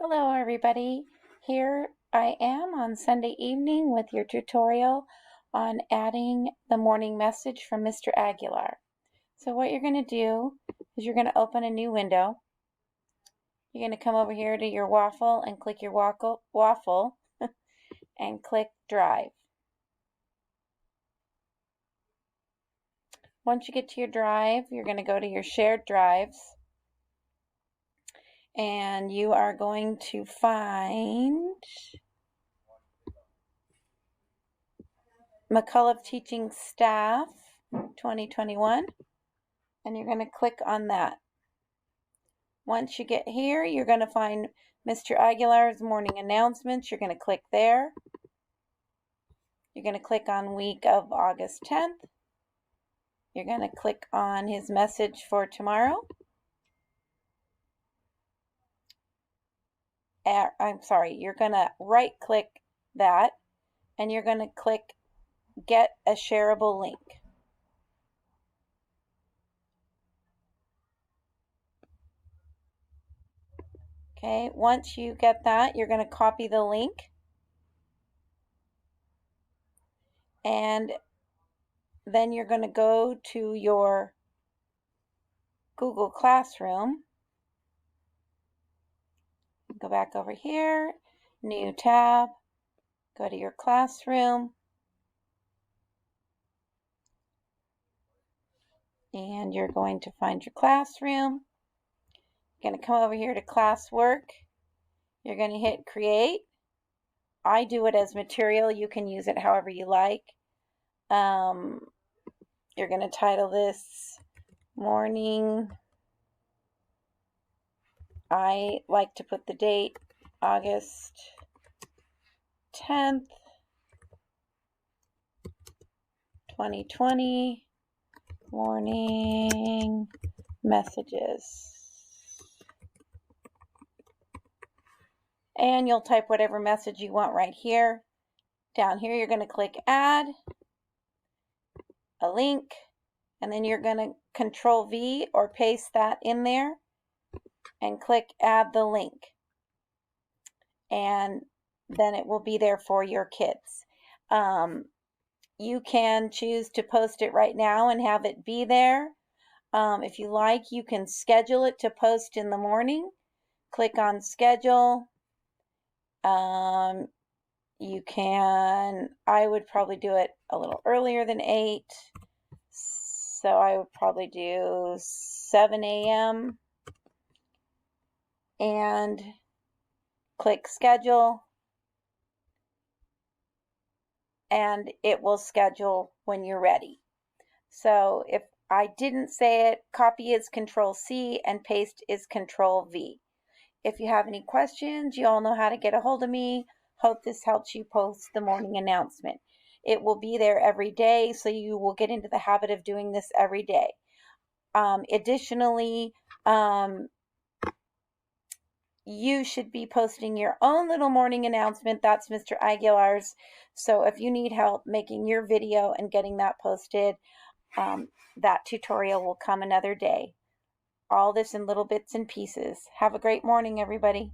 Hello everybody, here I am on Sunday evening with your tutorial on adding the morning message from Mr. Aguilar. So what you're going to do is you're going to open a new window. You're going to come over here to your waffle and click your waffle and click Drive. Once you get to your drive, you're going to go to your shared drives and you are going to find McCullough Teaching Staff 2021 and you're going to click on that. Once you get here, you're going to find Mr. Aguilar's morning announcements. You're going to click there. You're going to click on week of August 10th. You're going to click on his message for tomorrow. You're going to right click that and you're going to click Get a Shareable Link. Okay, once you get that, you're going to copy the link and then you're going to go to your Google Classroom. Go back over here, new tab, go to your classroom, and you're going to find your classroom. You're going to come over here to classwork. You're going to hit create. I do it as material. You can use it however you like. You're going to title this morning. I like to put the date August 10th, 2020, morning messages. And you'll type whatever message you want right here. Down here, you're going to click add a link, and then you're going to Control V or paste that in there and click add the link. And then it will be there for your kids. You can choose to post it right now and have it be there. If you like, you can schedule it to post in the morning. Click on schedule. You can, I would probably do it a little earlier than 8. So I would probably do 7 a.m. and click schedule. And it will schedule when you're ready. So if I didn't say it, copy is Control C and paste is Control V. If you have any questions, you all know how to get a hold of me. Hope this helps you post the morning announcement. It will be there every day, so you will get into the habit of doing this every day. Additionally, you should be posting your own little morning announcement. That's Mr. Aguilar's. So if you need help making your video and getting that posted, that tutorial will come another day. All this in little bits and pieces. Have a great morning, everybody.